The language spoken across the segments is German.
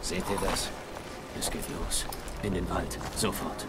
Seht ihr das? Es geht los. In den Wald. Sofort.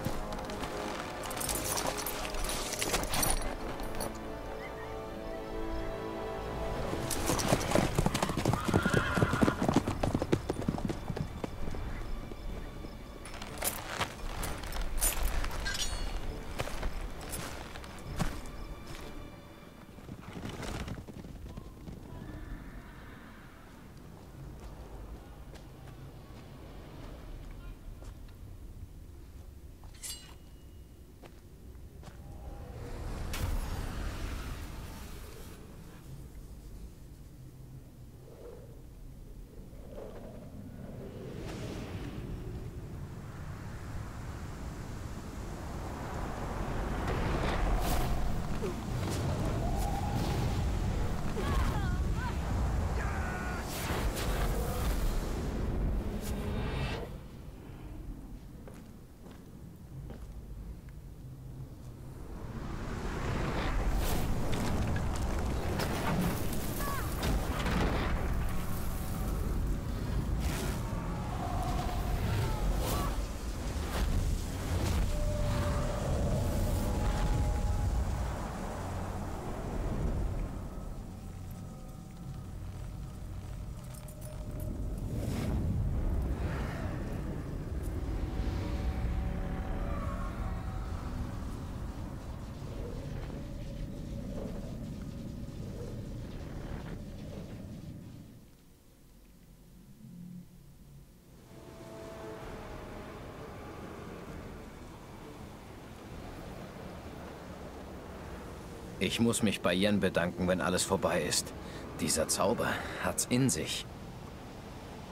Ich muss mich bei Yen bedanken, wenn alles vorbei ist. Dieser Zauber hat's in sich.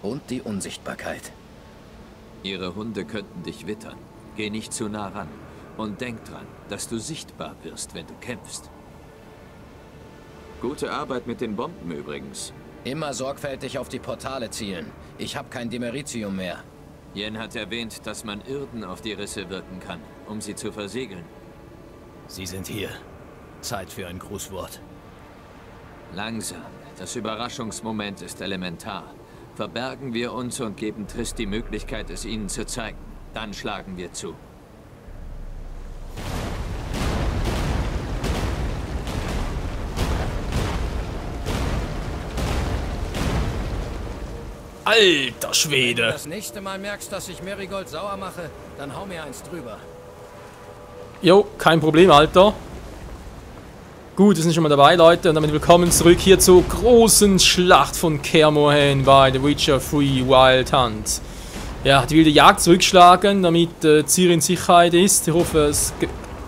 Und die Unsichtbarkeit. Ihre Hunde könnten dich wittern. Geh nicht zu nah ran. Und denk dran, dass du sichtbar wirst, wenn du kämpfst. Gute Arbeit mit den Bomben übrigens. Immer sorgfältig auf die Portale zielen. Ich habe kein Demeritium mehr. Yen hat erwähnt, dass man Irden auf die Risse wirken kann, um sie zu versiegeln. Sie sind hier. Zeit für ein Grußwort. Langsam. Das Überraschungsmoment ist elementar. Verbergen wir uns und geben Triss die Möglichkeit, es ihnen zu zeigen. Dann schlagen wir zu. Alter Schwede! Wenn du das nächste Mal merkst, dass ich Marigold sauer mache, dann hau mir eins drüber. Jo, kein Problem, Alter. Gut, wir sind schon mal dabei, Leute, und damit willkommen zurück hier zur großen Schlacht von Kaer Morhen bei The Witcher 3 Wild Hunt. Ja, die wilde Jagd zurückschlagen, damit Ciri in Sicherheit ist. Ich hoffe, es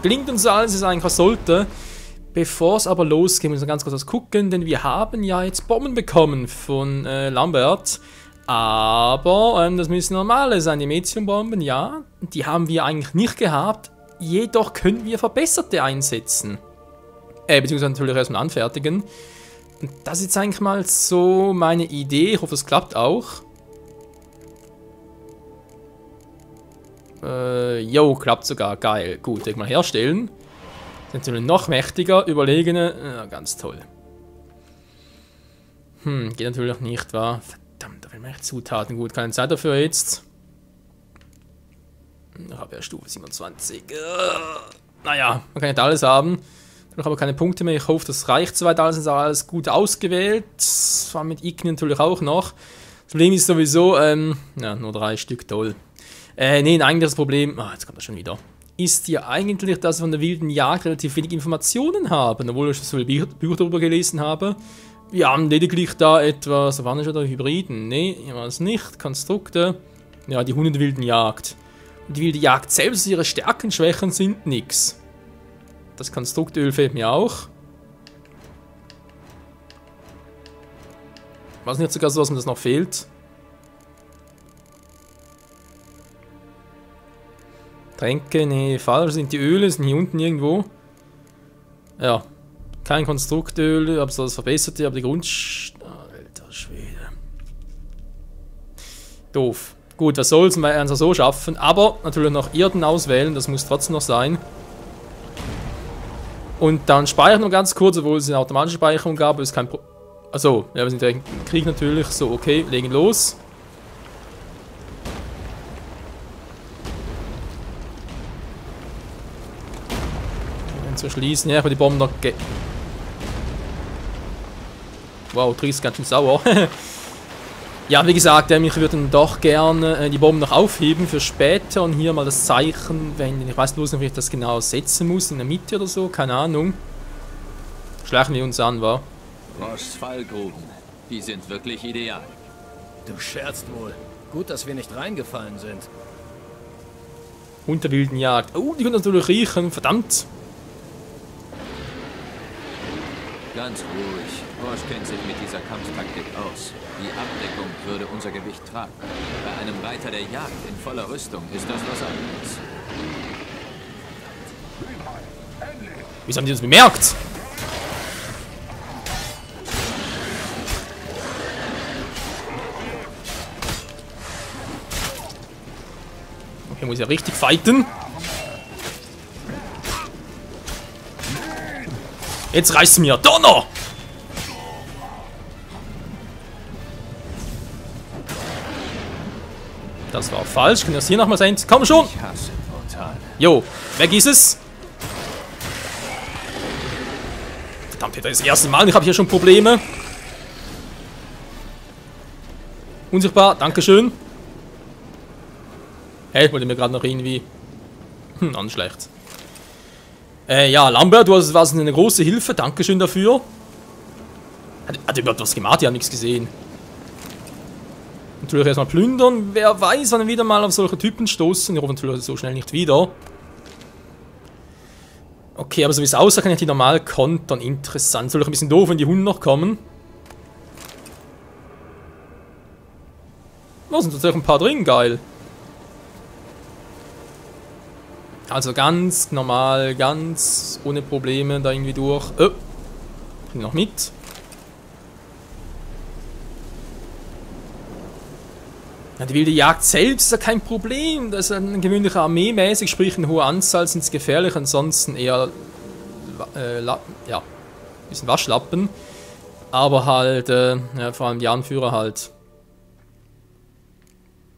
gelingt uns alles, es eigentlich was sollte. Bevor es aber losgeht, müssen wir ganz kurz was gucken, denn wir haben ja jetzt Bomben bekommen von Lambert. Aber das müssen normale sein, die Medium-Bomben, ja. Die haben wir eigentlich nicht gehabt, jedoch können wir verbesserte einsetzen. Beziehungsweise natürlich erstmal anfertigen. Und das ist jetzt eigentlich mal so meine Idee. Ich hoffe, es klappt auch. Jo, klappt sogar. Geil. Gut, direkt mal herstellen. Sind natürlich noch mächtiger, überlegene. Ja, ganz toll. Geht natürlich nicht, wa? Verdammt, da will man echt Zutaten. Gut, keine Zeit dafür jetzt. Ich habe ja Stufe 27. Naja, man kann nicht alles haben. Ich habe aber keine Punkte mehr. Ich hoffe, das reicht soweit. Alles gut ausgewählt. Vor allem mit Igni natürlich auch noch. Das Problem ist sowieso, ja, nur 3 Stück, toll. Nee, eigentlich das Problem, jetzt kommt das schon wieder, ist ja eigentlich, dass wir von der wilden Jagd relativ wenig Informationen haben, obwohl ich so viele Bücher darüber gelesen habe. Wir haben lediglich da etwas, waren schon da Hybriden? Nee, hier war es nicht. Konstrukte. Ja, die Hunde der wilden Jagd. Und die wilde Jagd selbst, ihre Stärken, Schwächen sind nix. Das Konstruktöl fehlt mir auch. Was nicht sogar so, was mir das noch fehlt? Tränke, nee, falsch sind die Öle, sind hier unten irgendwo. Ja, kein Konstruktöl, aber so das Verbesserte, aber die Alter Schwede. Doof. Gut, was soll's, wir werden es so schaffen, aber natürlich noch Irden auswählen, das muss trotzdem noch sein. Und dann speichern wir ganz kurz, obwohl es eine automatische Speicherung gab, ist kein Problem. Achso, ja, wir sind direkt im Krieg natürlich, so, okay, legen los. zu erschließen. Ja, ich will die Bomben noch wow, Triss ist ganz schön sauer. Ja, wie gesagt, ich würde dann doch gerne die Bomben noch aufheben für später und hier mal das Zeichen wenden. Ich weiß bloß nicht, wie ich das genau setzen muss, in der Mitte oder so, keine Ahnung. Schleichen wir uns an, wa? Roches Fallgruben, die sind wirklich ideal. Du scherzt wohl. Gut, dass wir nicht reingefallen sind. Unter wilden Jagd. Oh, die können natürlich riechen, verdammt. Ganz ruhig. Roche kennt sich mit dieser Kampftaktik aus. Die Abdeckung würde unser Gewicht tragen. Bei einem Reiter der Jagd in voller Rüstung ist das was anderes. Wieso haben die das bemerkt? Okay, muss ja richtig fighten. Jetzt reißt mir Donner! Das war falsch. Können wir das hier nochmal sehen? Komm schon! Ich hasse Portale. Jo, weg ist es. Verdammt, das ist das erste Mal. Ich habe hier schon Probleme. Unsichtbar, dankeschön. Hey, ich wollte mir gerade noch irgendwie... schlecht. Ja, Lambert, du warst eine große Hilfe. Dankeschön dafür. Hat überhaupt was gemacht? Ich habe nichts gesehen. Natürlich erstmal plündern. Wer weiß, wann wir wieder mal auf solche Typen stoßen. Ich hoffe natürlich so schnell nicht wieder. Okay, aber so wie es aussah, kann ich die normal kontern. Interessant. Soll ich ein bisschen doof, wenn die Hunde noch kommen? Oh, sind tatsächlich ein paar drin. Geil. Also ganz normal, ganz ohne Probleme da irgendwie durch. Oh, bin noch mit. Ja, die wilde Jagd selbst ist ja kein Problem. Das ist ein gewöhnlicher Armeemäßig, sprich eine hohe Anzahl sind es gefährlich, ansonsten eher ja, ein bisschen Waschlappen. Aber halt, ja, vor allem die Anführer halt.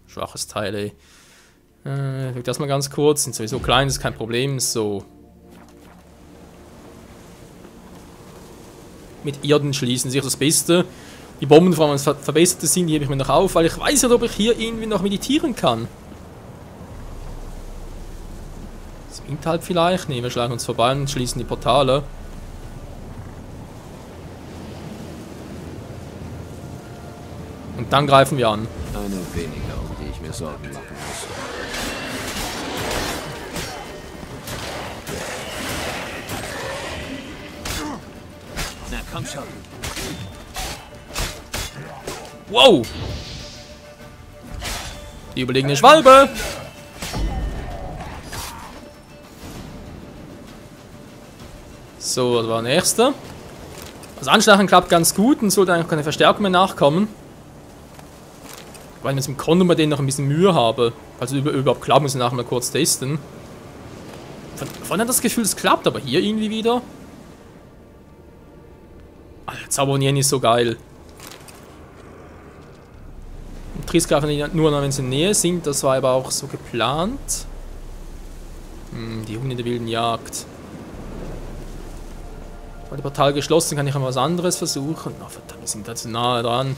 Schwaches Teil, ey. Ich das mal ganz kurz. Sind sowieso klein, ist kein Problem. So. Mit Erden schließen sich das Beste. Die Bomben, vor allem verbesserte sind, die hebe ich mir noch auf, weil ich weiß nicht, ob ich hier irgendwie noch meditieren kann. Das winkt halt vielleicht. Ne, wir schlagen uns vorbei und schließen die Portale. Und dann greifen wir an. Eine weniger, um die ich mir Sorgen machen muss. Na komm schon. Wow! Die überlegene Schwalbe! So, das war der nächste. Das Anschlagen klappt ganz gut und sollte eigentlich keine Verstärkung mehr nachkommen. Weil ich mit dem Kondom bei denen noch ein bisschen Mühe habe. Also überhaupt klappt, muss ich nachher mal kurz testen. Vorhin hat das Gefühl, es klappt, aber hier irgendwie wieder. Alter, Zaubonieren ist so geil. Triss greifen nur noch, wenn sie in der Nähe sind. Das war aber auch so geplant. Die Hunde der wilden Jagd. Weil die Portal geschlossen, kann ich mal was anderes versuchen. Oh verdammt, wir sind da zu nahe dran.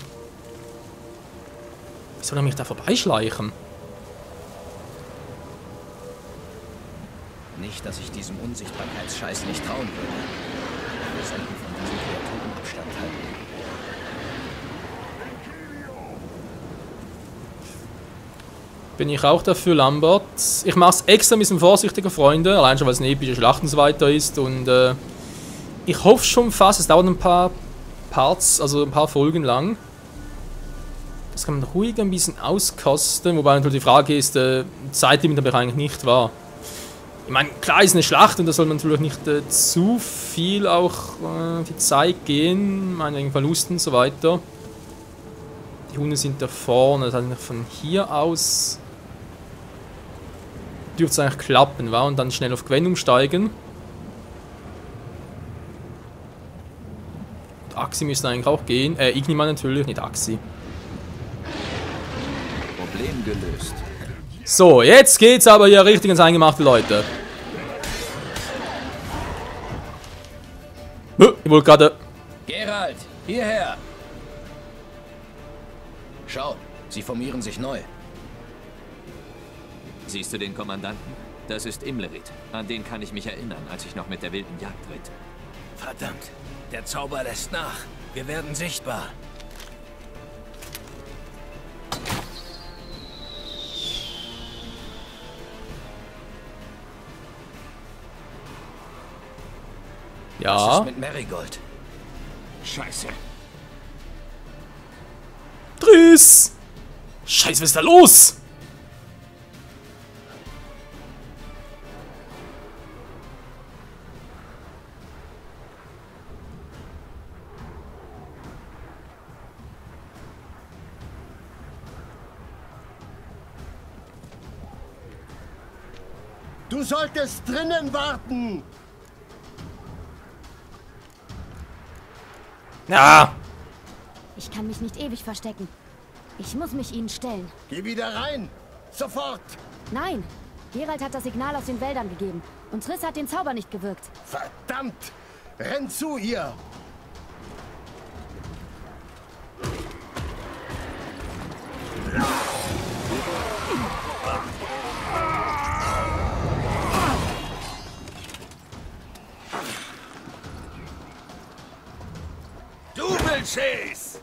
Wie soll er mich da vorbeischleichen? Nicht, dass ich diesem Unsichtbarkeitsscheiß nicht trauen würde. Wir sollten von diesen Kreaturen Abstand halten. Bin ich auch dafür, Lambert. Ich mache es extra ein bisschen vorsichtiger, Freunde. Allein schon, weil es eine epische Schlacht und so weiter ist. Und ich hoffe schon fast, es dauert ein paar Parts, also ein paar Folgen lang. Das kann man ruhig ein bisschen auskosten. Wobei natürlich die Frage ist, Zeitlimit habe ich eigentlich nicht wahr. Ich meine, klar ist eine Schlacht und da soll man natürlich nicht zu viel auch die Zeit gehen. Ich meine, wegen Verlusten und so weiter. Die Hunde sind da vorne, das heißt von hier aus dürfte es eigentlich klappen, wa? Und dann schnell auf Gwen umsteigen. Und Axi müsste eigentlich auch gehen. Igniman natürlich, nicht Axi. Problem gelöst. So, jetzt geht's aber hier richtig ins Eingemachte, Leute. Ich wollte gerade... Geralt, hierher! Schau, sie formieren sich neu. Siehst du den Kommandanten? Das ist Imlerit. An den kann ich mich erinnern, als ich noch mit der wilden Jagd ritt. Verdammt, der Zauber lässt nach. Wir werden sichtbar. Was Ja. ist mit Marigold? Scheiße. Triss! Scheiße, was ist da los? Du solltest drinnen warten! Ja. Ich kann mich nicht ewig verstecken. Ich muss mich ihnen stellen. Geh wieder rein! Sofort! Nein! Geralt hat das Signal aus den Wäldern gegeben. Und Triss hat den Zauber nicht gewirkt. Verdammt! Renn zu ihr! Double-Chase!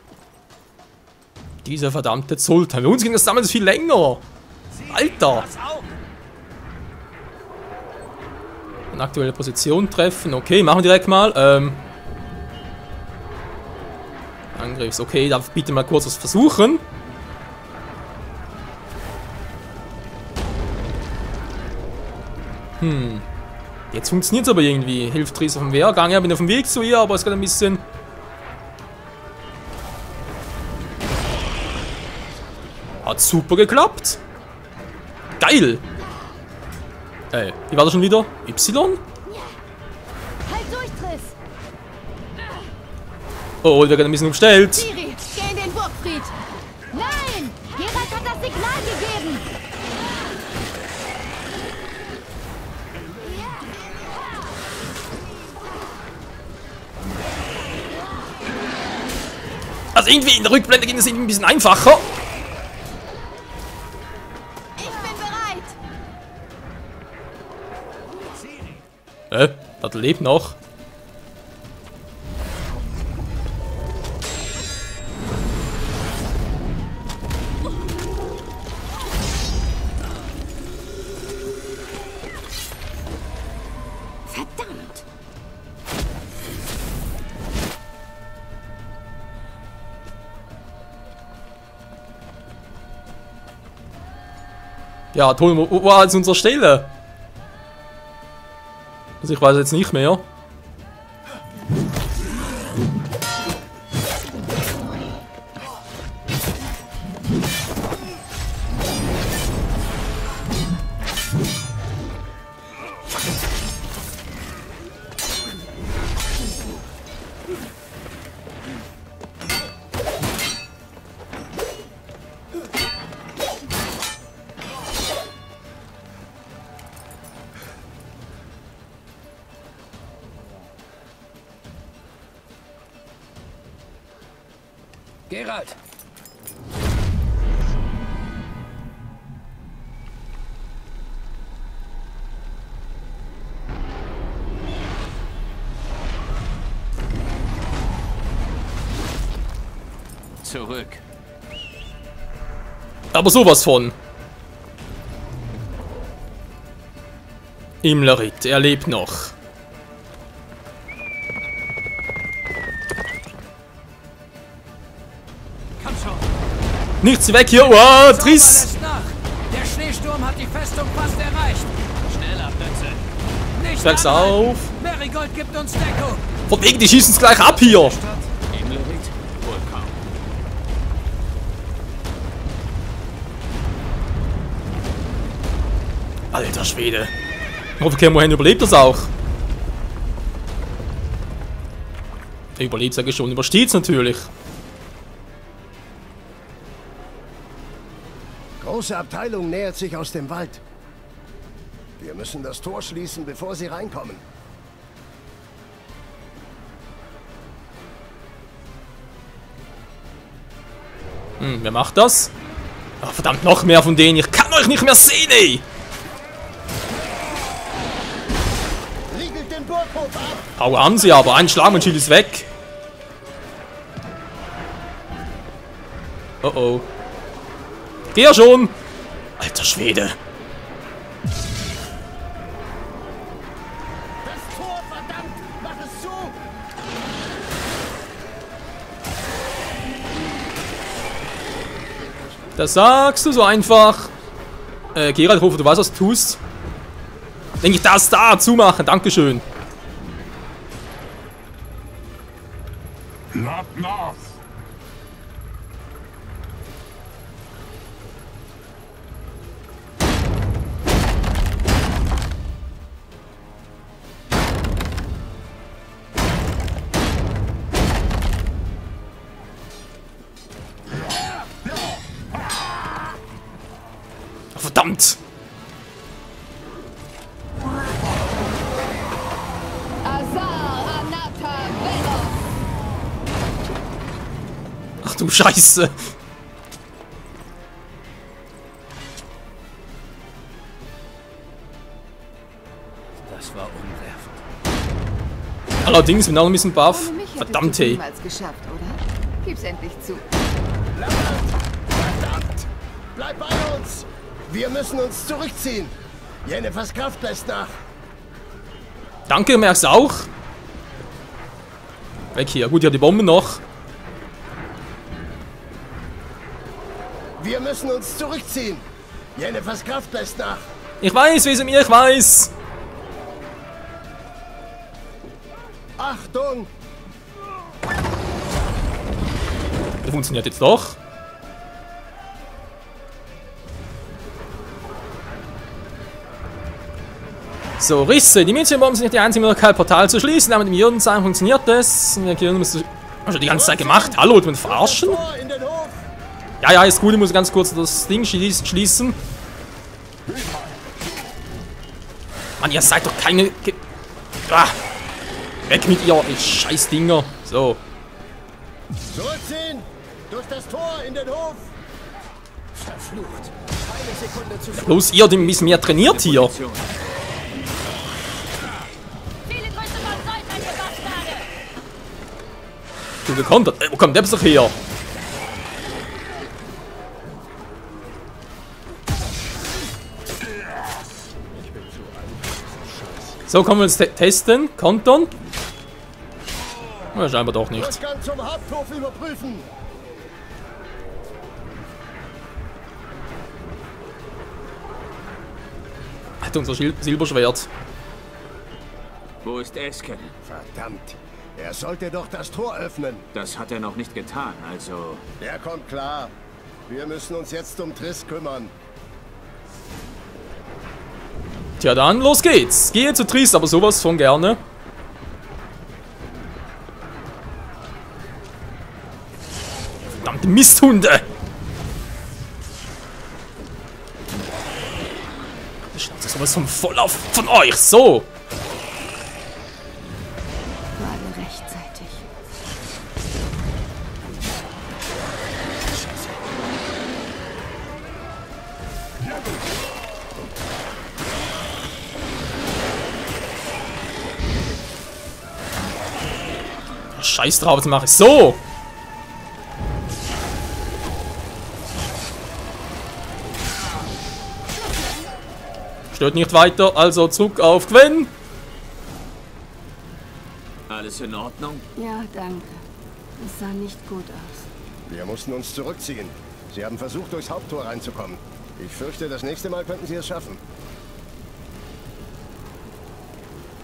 Dieser verdammte Sultan. Bei uns ging das damals viel länger. Alter. Eine aktuelle Position treffen. Okay, machen wir direkt mal. Angriffs. Okay, darf ich bitte mal kurz was versuchen. Jetzt funktioniert es aber irgendwie. Hilft Triss auf dem Wehrgang. Ja, bin auf dem Weg zu ihr, aber es geht ein bisschen... Hat super geklappt. Geil. Wie war das schon wieder? Y? Halt durch, Triss! Oh, wir werden ein bisschen umstellt. Ciri, geh in den Burgfried! Nein! Geralt hat das Signal gegeben! Also irgendwie in der Rückblende ging es irgendwie ein bisschen einfacher. Ich bin bereit! Das lebt noch. Verdammt! Ja, toll, wo war jetzt unsere Stelle? Also ich weiß jetzt nicht mehr. Geralt! Zurück. Aber sowas von. Imlerit, er lebt noch. Komm schon! Nichts weg hier. Oh, Triss. Lässt nach. Der Schneesturm hat die Festung fast erreicht. Schneller, Plätze! Nicht Bergs anhalten. auf. Marigold gibt uns Deckung! Von wegen, die schießen es gleich ab hier. Imlerit? Wohl kaum. Alter Schwede. Ich hoffe, Kermohen überlebt das auch. Er überlebt, sage ich schon. Übersteht es natürlich. Große Abteilung nähert sich aus dem Wald. Wir müssen das Tor schließen, bevor sie reinkommen. Wer macht das? Oh, verdammt, noch mehr von denen. Ich kann euch nicht mehr sehen, ey. Riegelt den Burghof ab! Hau an sie aber. Ein Schlag und Schild ist weg. Oh oh. Geh ja schon. Alter Schwede. Das Tor, verdammt! Mach es zu! Das sagst du so einfach. Gerald, ich hoffe, du weißt, was du tust. Denke ich, das da zumachen. Dankeschön. Lad nach! Verdammt. Ach du Scheiße. Das war umwerfend. Allerdings bin ich auch ein bisschen baff. Ohne mich hättest Verdammt, du hey. niemals geschafft, oder? Gib's endlich zu. Verdammt! Bleib bei uns! Wir müssen uns zurückziehen! Jennifers Kraft lässt nach! Danke, merkst du auch? Weg hier. Gut, ja, die Bomben noch. Wir müssen uns zurückziehen! Jennifers Kraft lässt nach! Ich weiß, wie es mir, ich weiß. Achtung! Das funktioniert jetzt doch. So, Risse. Die Mädchenbomben sind nicht die einzige Möglichkeit, Portal zu schließen, aber mit dem Iodensein funktioniert das. Und die hast du schon die ganze Zeit gemacht. Hallo, du mich verarschen? Tor in den Hof! Ja, ist gut, ich muss ganz kurz das Ding schließen. Mann, ihr seid doch keine... Weg mit ihr, ihr scheiß Dinger. So. Zurückziehen! Durch das Tor in den Hof! Verflucht! Eine Sekunde zu früh! Bloß ihr, die ein bisschen mehr trainiert hier. Viele Grüße von Seiten, ihr Bastarde! Du gekontert. Wo kommt der doch her? So, können wir uns testen. Kontern. Ja, scheinbar doch nicht. Rückgang zum Haupthof überprüfen! Hat unser Silberschwert. Wo ist Eskel? Verdammt! Er sollte doch das Tor öffnen! Das hat er noch nicht getan, also... Er kommt klar. Wir müssen uns jetzt um Triss kümmern. Tja, dann los geht's. Gehe zu Triss, aber sowas von gerne. Verdammte Misthunde! Ich schnauze sowas von voll auf von euch. So. Gerade rechtzeitig. Scheiß drauf, jetzt mache ich so. Stört nicht weiter, also zurück auf Gwen. Alles in Ordnung? Ja, danke. Es sah nicht gut aus. Wir mussten uns zurückziehen. Sie haben versucht, durchs Haupttor reinzukommen. Ich fürchte, das nächste Mal könnten Sie es schaffen.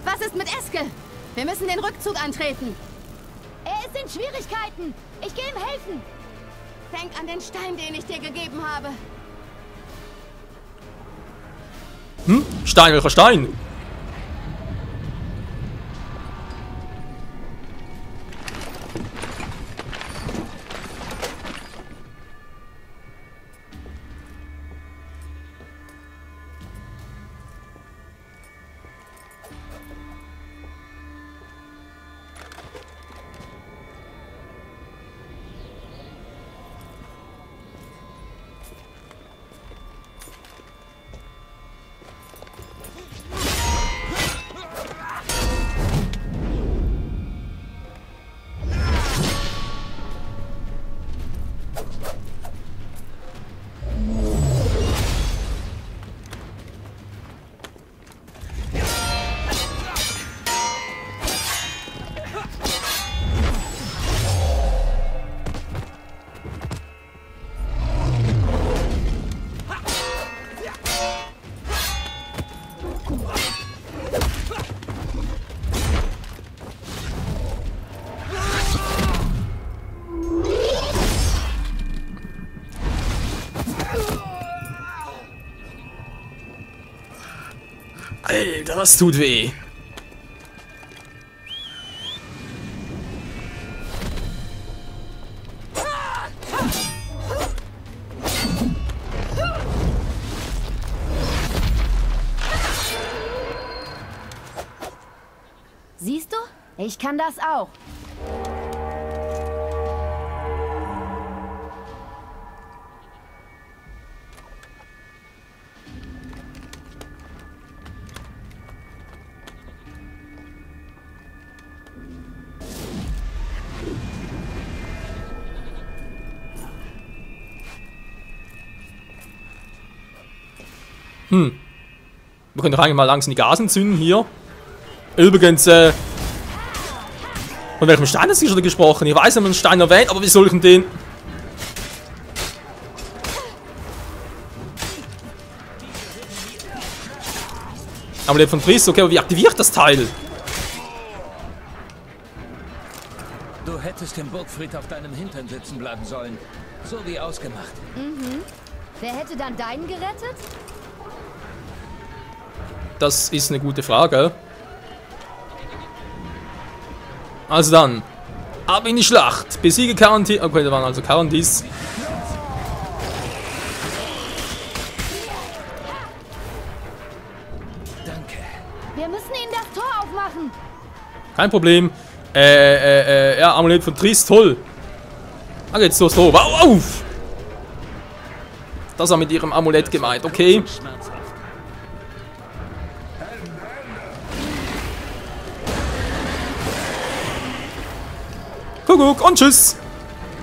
Was ist mit Eskel? Wir müssen den Rückzug antreten. Er ist in Schwierigkeiten. Ich gehe ihm helfen. Denk an den Stein, den ich dir gegeben habe. Stein, welcher Stein? Alter, das tut weh. Siehst du? Ich kann das auch. Wir können doch eigentlich mal langsam die Gasen zünden hier. Übrigens, von welchem Stein hast du gerade gesprochen? Ich weiß, wir haben einen Stein erwähnt, aber wie soll ich denn den... Amulett von Triss, okay, aber wie aktiviere ich das Teil? Du hättest im Burgfried auf deinem Hintern sitzen bleiben sollen. So wie ausgemacht. Mhm. Wer hätte dann deinen gerettet? Das ist eine gute Frage. Also dann, ab in die Schlacht. Besiege Caranthis. Okay, da waren also Caranthis. Danke. Wir müssen ihnen das Tor aufmachen. Kein Problem. Ja, Amulett von Triss, toll. Ah, geht's los, Tor. Wow, auf! Das war mit ihrem Amulett gemeint, okay. Kuckuck und tschüss.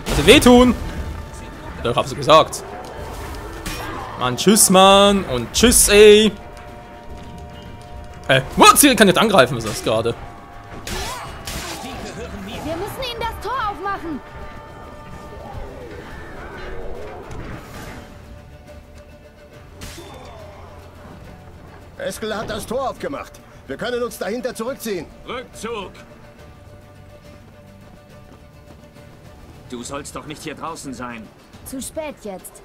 Also wehtun. Ja, ich hab's ja gesagt. Mann, tschüss, Mann. Und tschüss, ey. What? Sie kann nicht angreifen, was ist das gerade? Wir müssen ihnen das Tor aufmachen. Eskel hat das Tor aufgemacht. Wir können uns dahinter zurückziehen. Rückzug! Du sollst doch nicht hier draußen sein. Zu spät jetzt.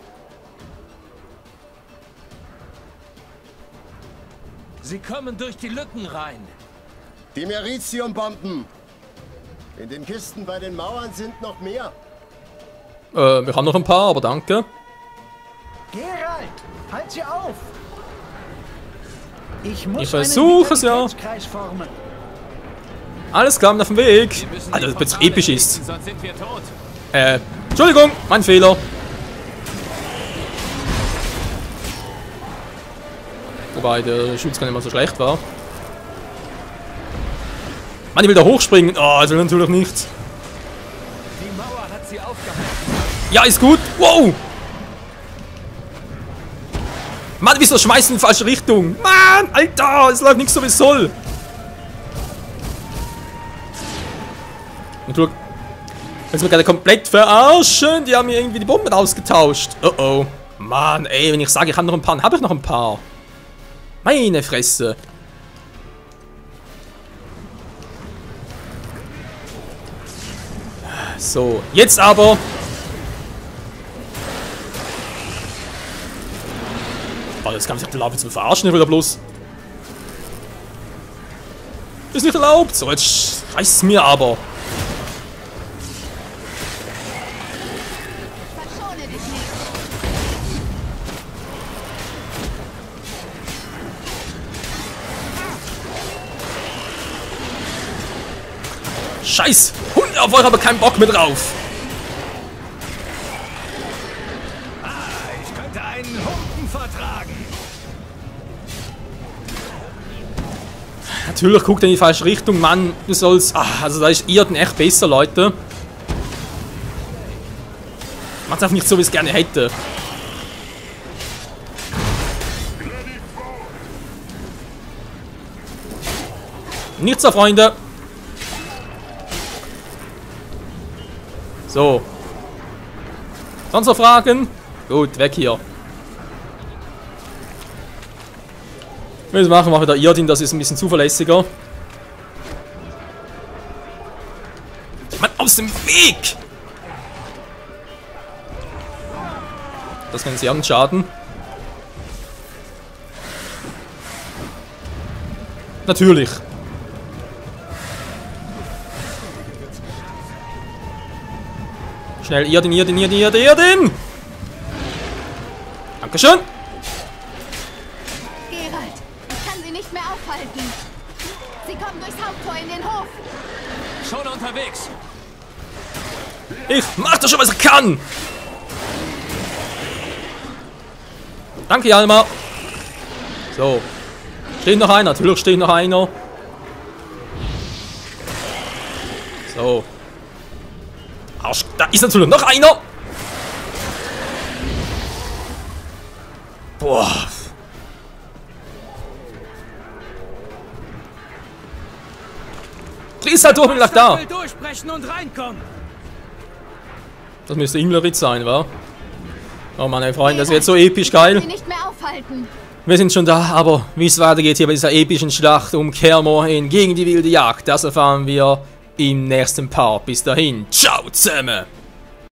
Sie kommen durch die Lücken rein. Die Merizium-Bomben. In den Kisten bei den Mauern sind noch mehr. Wir haben noch ein paar, aber danke. Geralt, halt sie auf! Ich muss Ich versuche es ja. formen. Alles klar, auf dem Weg. Alter, das plötzlich episch ist. Sonst sind wir tot. Entschuldigung, mein Fehler. Wobei der Schutz gar nicht mal so schlecht war. Mann, ich will da hochspringen. Oh, also natürlich nicht. Die Mauer hat sie aufgehalten. Ja, ist gut. Wow. Mann, wieso schmeißen in die falsche Richtung? Mann, Alter, es läuft nicht so wie es soll. Natürlich. Willst du mich gerade komplett verarschen? Die haben mir irgendwie die Bomben ausgetauscht. Oh oh. Mann, ey, wenn ich sage, ich habe noch ein paar, dann habe ich noch ein paar. Meine Fresse. So, jetzt aber. Oh, das kann sich erlauben zu verarschen, ich will da bloß. Ist nicht erlaubt. So, jetzt reißt's mir aber. Verschone dich nicht. Scheiß! Hunde auf euch, aber keinen Bock mehr drauf. Ich könnte einen Humpen vertragen. Natürlich guckt er in die falsche Richtung, Mann. Du sollst. Ach, also da ist Irden echt besser, Leute. Macht's einfach nicht so, wie es gerne hätte. Nichts so, Freunde. So. Sonst noch Fragen? Gut, weg hier. Was machen wir wieder Irdin, das ist ein bisschen zuverlässiger. Mann, aus dem Weg! Das kann sehr Schaden. Natürlich. Schnell, Irdin. Dankeschön. Geralt, ich kann sie nicht mehr aufhalten. Sie kommen durchs Haupttor in den Hof. Schon unterwegs. Ich mach doch schon, was ich kann. Danke, Jalmar. So. Steht noch einer. Natürlich steht noch einer. So. Arsch, da ist natürlich noch einer. Boah. Drehst halt durch, bin gleich da. Durchbrechen und reinkommen. Das müsste Imleritz sein, wa? Oh Mann, ey Freunde, das wird so episch geil. Sie nicht mehr aufhalten. Wir sind schon da, aber wie es weitergeht hier bei dieser epischen Schlacht um Kaer Morhen gegen die wilde Jagd, das erfahren wir im nächsten Part. Bis dahin, ciao zusammen!